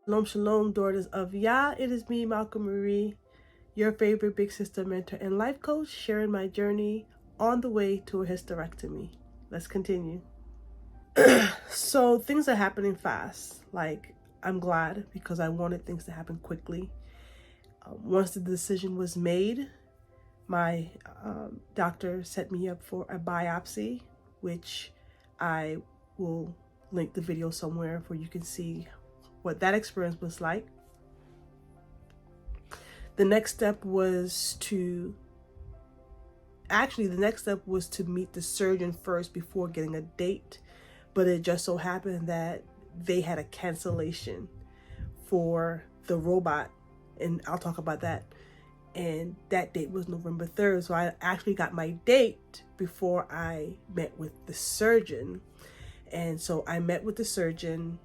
Shalom, shalom, daughters of Yah. It is me, Malcolm Marie, your favorite big sister, mentor, and life coach, sharing my journey on the way to a hysterectomy. Let's continue. So things are happening fast. Like, I'm glad because I wanted things to happen quickly. Once the decision was made, my doctor set me up for a biopsy, which I will link the video somewhere where you can see what that experience was like. The next step was to meet the surgeon first before getting a date, but it just so happened that they had a cancellation for the robot, and I'll talk about that. And that date was November 3rd, so I actually got my date before I met with the surgeon. And so I met with the surgeon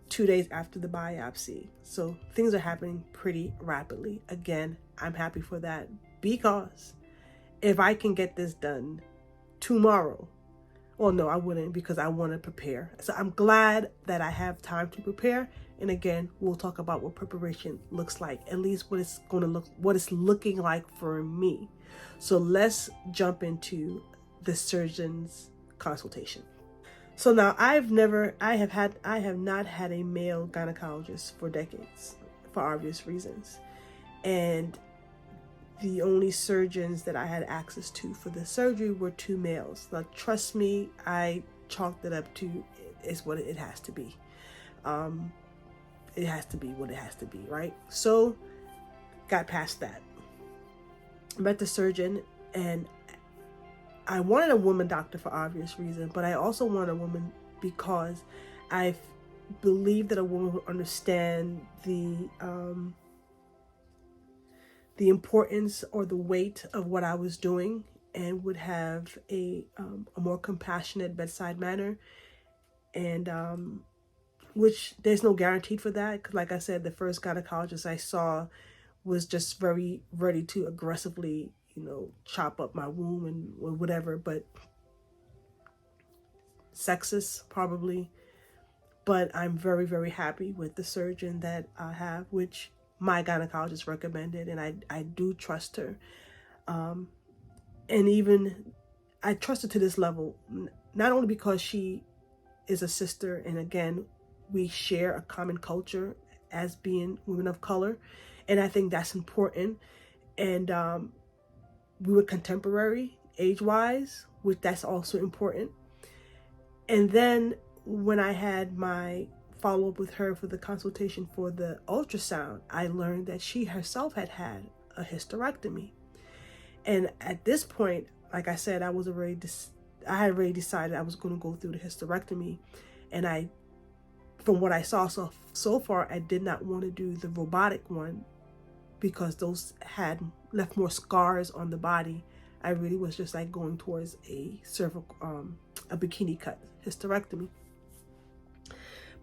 2 days after the biopsy. So things are happening pretty rapidly. Again, I'm happy for that because if I can get this done tomorrow, well, no, I wouldn't, because I want to prepare. So I'm glad that I have time to prepare. And again, we'll talk about what preparation looks like, at least what it's looking like for me. So let's jump into the surgeon's consultation. So now I have not had a male gynecologist for decades, for obvious reasons. And the only surgeons that I had access to for the surgery were 2 males. Now, trust me, I chalked it up to it's what it has to be. It has to be what it has to be, right? So, got past that. Met the surgeon, and I wanted a woman doctor for obvious reasons, but I also wanted a woman because I believe that a woman would understand the importance or the weight of what I was doing and would have a more compassionate bedside manner, and which there's no guarantee for that, because like I said, the first gynecologist I saw was just very ready to aggressively, chop up my womb and whatever, but sexist probably. But I'm very, very happy with the surgeon that I have, which my gynecologist recommended, and I do trust her. And even I trust her to this level, not only because she is a sister, and again, we share a common culture as being women of color, and I think that's important. And we were contemporary age-wise, which that's also important. And then when I had my follow-up with her for the consultation for the ultrasound, I learned that she herself had had a hysterectomy. And at this point, like I said, I had already decided I was going to go through the hysterectomy. And from what I saw so far, I did not want to do the robotic one because those had left more scars on the body. I really was just like going towards a a bikini cut hysterectomy.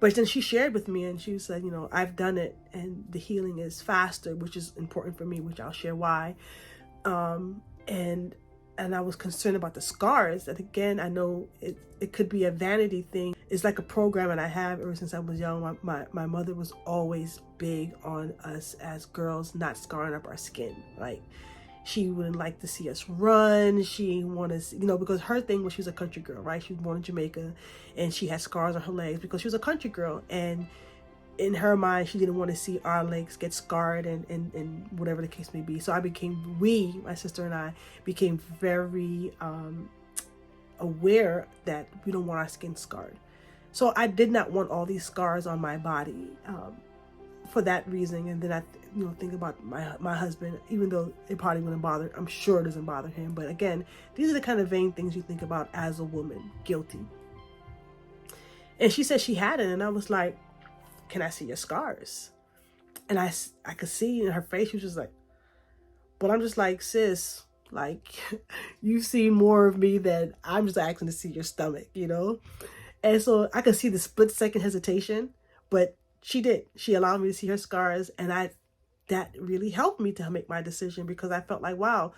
But then she shared with me, and she said, I've done it and the healing is faster, which is important for me, which I'll share why. And I was concerned about the scars. That again, I know it could be a vanity thing. It's like a program that I have ever since I was young. My mother was always big on us as girls not scarring up our skin. Like, she wouldn't like to see us run. She wanted, because her thing was, she was a country girl, right? She was born in Jamaica, and she had scars on her legs because she was a country girl. And in her mind, she didn't want to see our legs get scarred and whatever the case may be. So my sister and I became very aware that we don't want our skin scarred. So I did not want all these scars on my body for that reason. And then I think about my husband, even though it probably wouldn't bother, I'm sure it doesn't bother him. But again, these are the kind of vain things you think about as a woman, guilty. And she said she had it, and I was like, can I see your scars? And I could see in her face, she was just like, but I'm just like, sis, like, you see more of me than I'm just asking to see your stomach, And so I could see the split second hesitation, but she did. She allowed me to see her scars, and that really helped me to make my decision, because I felt like, wow,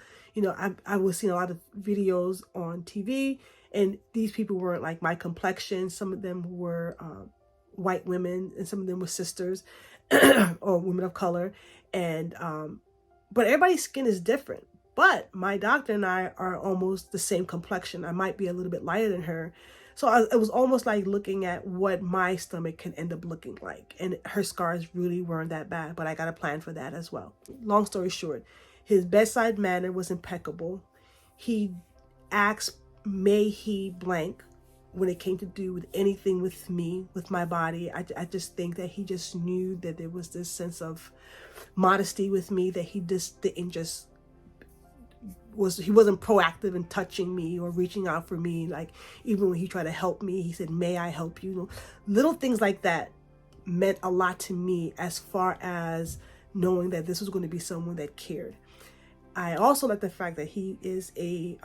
I was seeing a lot of videos on TV, and these people weren't like my complexion. Some of them were white women, and some of them were sisters or women of color. And but everybody's skin is different. But my doctor and I are almost the same complexion. I might be a little bit lighter than her. So it was almost like looking at what my stomach can end up looking like. And her scars really weren't that bad, but I got a plan for that as well. Long story short, his bedside manner was impeccable. He asked, may he blank when it came to do with anything with me, with my body. I just think that he just knew that there was this sense of modesty with me, that he just didn't just he wasn't proactive in touching me or reaching out for me. Like, even when he tried to help me, he said, may I help you? Little things like that meant a lot to me, as far as knowing that this was going to be someone that cared. I also like the fact that he is a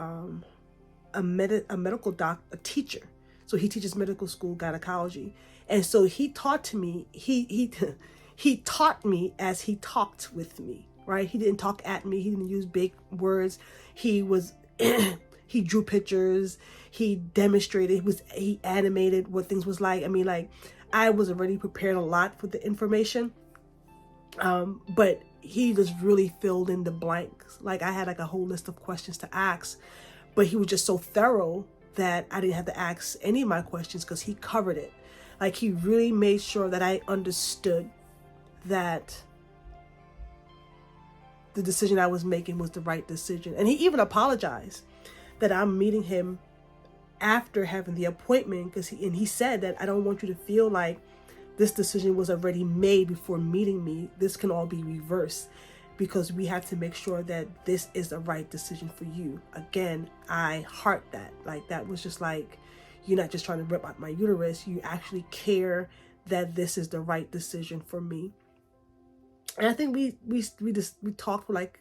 medical doctor, a teacher. So he teaches medical school gynecology. And so he taught to me, he taught me as he talked with me, right? He didn't talk at me. He didn't use big words. He was, he drew pictures. He demonstrated, he animated what things was like. I mean, like, I was already prepared a lot for the information. But he just really filled in the blanks. Like, I had like a whole list of questions to ask, but he was just so thorough that I didn't have to ask any of my questions, because he covered it. Like, he really made sure that I understood that the decision I was making was the right decision. And he even apologized that I'm meeting him after having the appointment, because he said that I don't want you to feel like this decision was already made before meeting me. This can all be reversed, because we have to make sure that this is the right decision for you. Again, I heart that. Like, that was just like, you're not just trying to rip out my uterus. You actually care that this is the right decision for me. And I think we talked for like,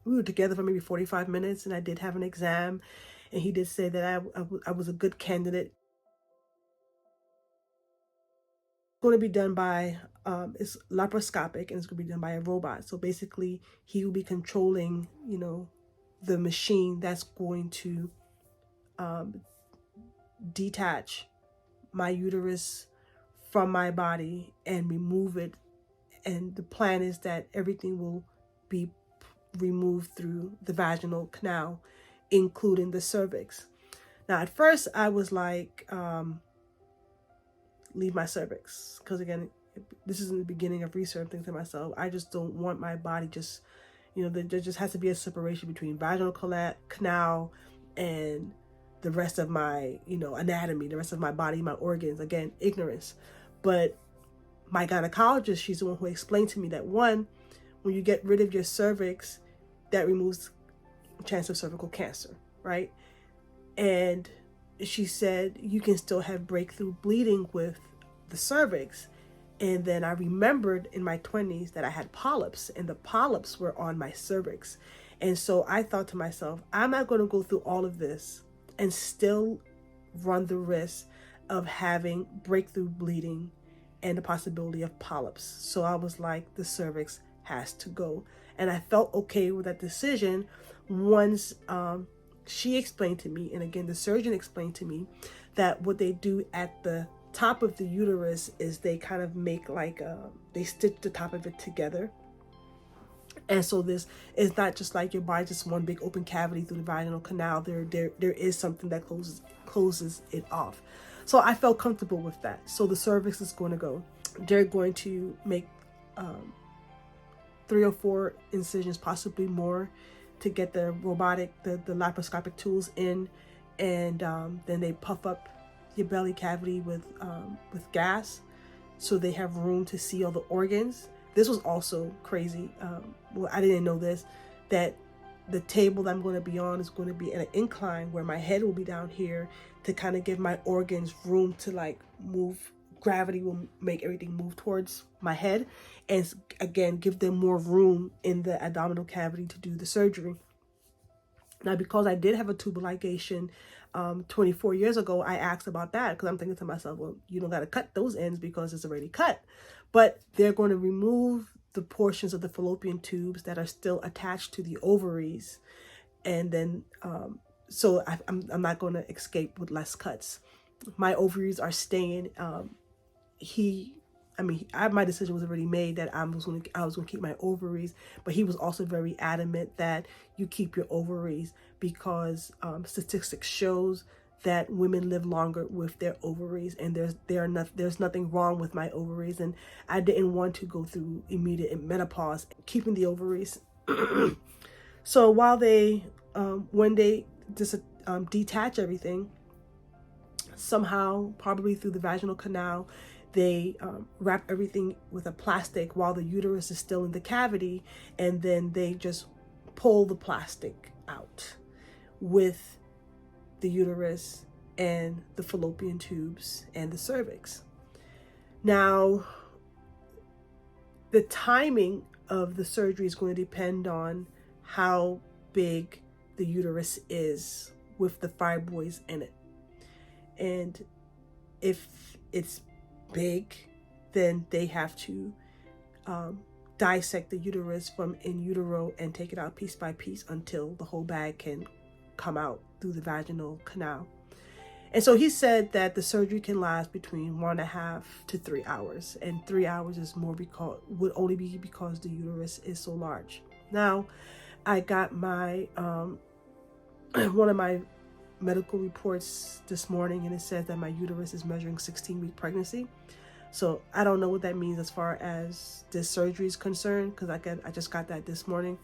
we were together for maybe 45 minutes, and I did have an exam, and he did say that I was a good candidate. Going to be done by it's laparoscopic, and it's going to be done by a robot. So basically, he will be controlling, the machine that's going to detach my uterus from my body and remove it. And the plan is that everything will be removed through the vaginal canal, including the cervix. Now, at first, I was like, leave my cervix, because again, this is in the beginning of research. Thinking to myself, I just don't want my body just, there just has to be a separation between vaginal canal and the rest of my, anatomy, the rest of my body, my organs. Again, ignorance. But my gynecologist, she's the one who explained to me that, one, when you get rid of your cervix, that removes the chance of cervical cancer, right? And she said you can still have breakthrough bleeding with the cervix. And then I remembered in my 20s that I had polyps, and the polyps were on my cervix. And so I thought to myself, I'm not going to go through all of this and still run the risk of having breakthrough bleeding and the possibility of polyps. So I was like, the cervix has to go. And I felt okay with that decision once she explained to me, and again, the surgeon explained to me, that what they do at the top of the uterus is they kind of make like, they stitch the top of it together. And so this is not just like your body, just one big open cavity through the vaginal canal. There is something that closes it off. So I felt comfortable with that. So the cervix is going to go. They're going to make 3 or 4 incisions, possibly more, to get the robotic, the laparoscopic tools in, and then they puff up your belly cavity with gas, so they have room to see all the organs. This was also crazy. Well, I didn't know this, that the table that I'm going to be on is going to be at an incline where my head will be down here, to kind of give my organs room to like move. Gravity will make everything move towards my head, and again, give them more room in the abdominal cavity to do the surgery. Now, because I did have a tubal ligation 24 years ago, I asked about that, because I'm thinking to myself, well, you don't got to cut those ends because it's already cut. But they're going to remove the portions of the fallopian tubes that are still attached to the ovaries. And then, so I'm not going to escape with less cuts. My ovaries are staying my decision was already made that I was going to keep my ovaries, but he was also very adamant that you keep your ovaries because statistics shows that women live longer with their ovaries, and there's nothing wrong with my ovaries, and I didn't want to go through immediate menopause keeping the ovaries. So while they when they just detach everything, somehow, probably through the vaginal canal, they wrap everything with a plastic while the uterus is still in the cavity, and then they just pull the plastic out with the uterus and the fallopian tubes and the cervix. Now, the timing of the surgery is going to depend on how big the uterus is with the fibroids in it. And if it's big, then they have to dissect the uterus from in utero and take it out piece by piece until the whole bag can come out through the vaginal canal. And so he said that the surgery can last between 1.5 to 3 hours, and 3 hours is would only be because the uterus is so large. Now, I got my one of my medical reports this morning, and it says that my uterus is measuring 16-week pregnancy. So I don't know what that means as far as this surgery is concerned, because I just got that this morning.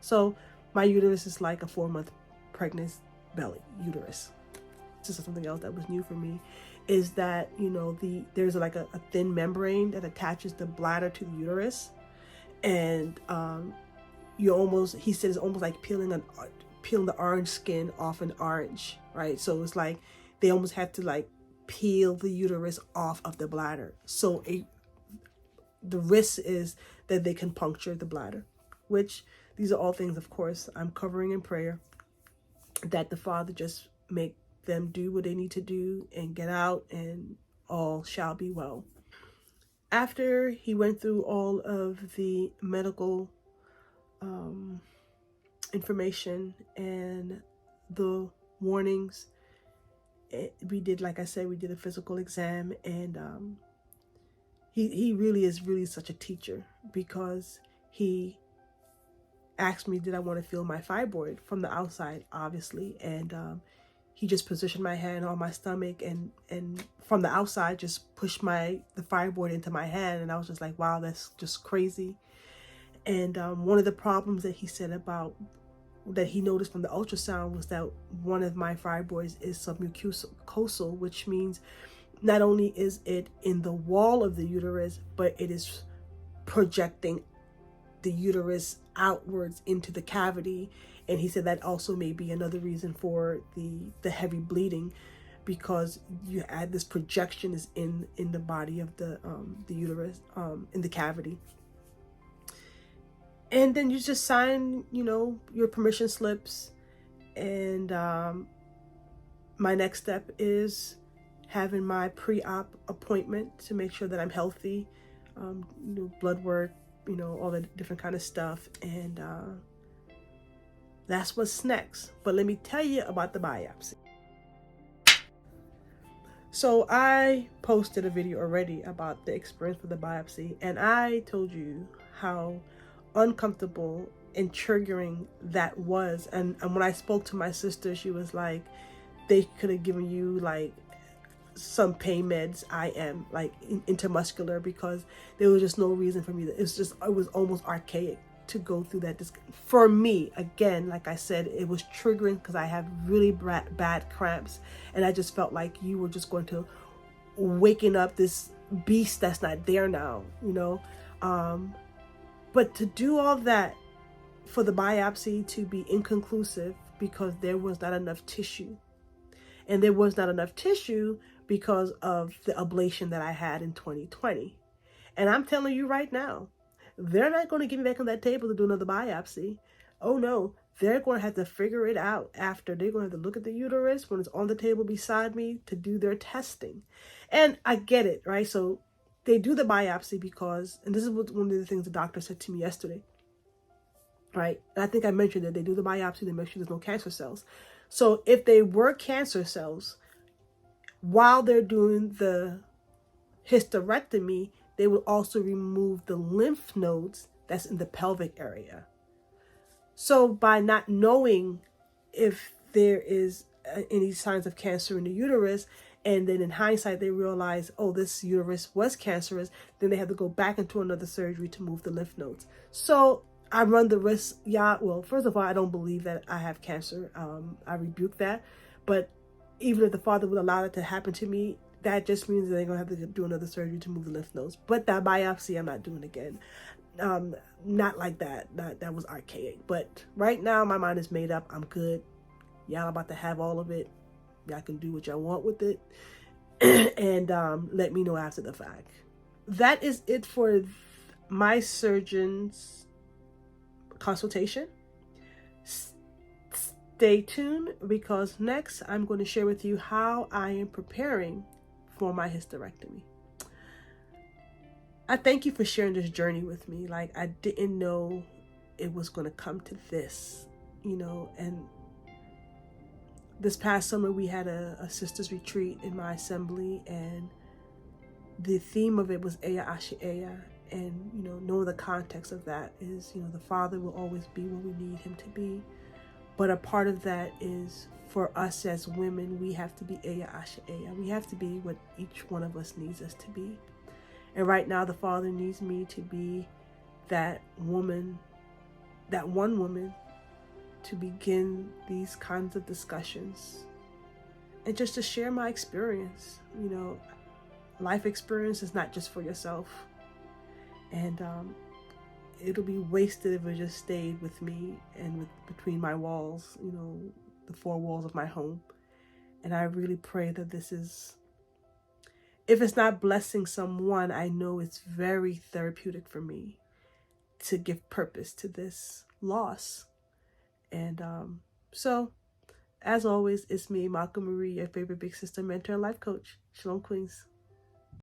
So my uterus is like a 4-month pregnant belly uterus. This is something else that was new for me, is that, you know, there's like a thin membrane that attaches the bladder to the uterus, and he said it's almost like peeling the orange skin off an orange, right? So it's like they almost have to like peel the uterus off of the bladder. So the risk is that they can puncture the bladder, which these are all things, of course, I'm covering in prayer, that the Father just make them do what they need to do and get out, and all shall be well. After he went through all of the medical information and the warnings, we did, like I said, we did a physical exam, and he really is such a teacher, because he asked me, did I want to feel my fibroid from the outside, obviously, and he just positioned my hand on my stomach, and from the outside just pushed the fibroid into my hand, and I was just like, wow, that's just crazy. And one of the problems that he said about that he noticed from the ultrasound was that one of my fibroids is submucosal, which means not only is it in the wall of the uterus, but it is projecting the uterus outwards into the cavity. And he said that also may be another reason for the heavy bleeding, because you add this projection is in the body of the uterus, in the cavity. And then you just sign, you know, your permission slips. And my next step is having my pre-op appointment to make sure that I'm healthy, you know, blood work, you know, all the different kind of stuff. And that's what's next. But let me tell you about the biopsy. So I posted a video already about the experience with the biopsy, and I told you how uncomfortable and triggering that was. And when I spoke to my sister, she was like, they could have given you like some pain meds, IM, like intramuscular, because there was just no reason for me. It was almost archaic to go through that. For me, again, like I said, it was triggering because I have really bad cramps, and I just felt like you were just going to waking up this beast that's not there now, you know. But to do all that for the biopsy to be inconclusive because there was not enough tissue. And there was not enough tissue because of the ablation that I had in 2020. And I'm telling you right now, they're not going to get me back on that table to do another biopsy. Oh no, they're going to have to figure it out after. They're going to have to look at the uterus when it's on the table beside me to do their testing. And I get it, right? So they do the biopsy because, and this is one of the things the doctor said to me yesterday, right? And I think I mentioned that they do the biopsy to make sure there's no cancer cells. So if they were cancer cells, while they're doing the hysterectomy, they would also remove the lymph nodes that's in the pelvic area. So by not knowing if there is any signs of cancer in the uterus, and then in hindsight they realize, oh, this uterus was cancerous, then they have to go back into another surgery to move the lymph nodes. So I run the risk. Well, first of all, I don't believe that I have cancer. I rebuke that. But even if the Father would allow it to happen to me, that just means that they're going to have to do another surgery to move the lymph nodes. But that biopsy, I'm not doing again. Not like that. That was archaic. But right now, my mind is made up. I'm good. Y'all about to have all of it. Y'all can do what y'all want with it. And let me know after the fact. That is it for my surgeon's consultation. Stay tuned, because next I'm going to share with you how I am preparing for my hysterectomy. I thank you for sharing this journey with me. Like, I didn't know it was going to come to this, and this past summer we had a sisters retreat in my assembly, and the theme of it was Eya Ashe Eya. And, knowing the context of that is, the Father will always be where we need him to be. But a part of that is, for us as women, we have to be Eya Ashe Eya. We have to be what each one of us needs us to be. And right now, the Father needs me to be that woman, that one woman, to begin these kinds of discussions. And just to share my experience. Life experience is not just for yourself. And it'll be wasted if it just stayed with me and between my walls, the four walls of my home. And I really pray that this is, if it's not blessing someone, I know it's very therapeutic for me to give purpose to this loss. And so, as always, it's me, Malcolm Marie, your favorite big sister, mentor, and life coach. Shalom, Queens.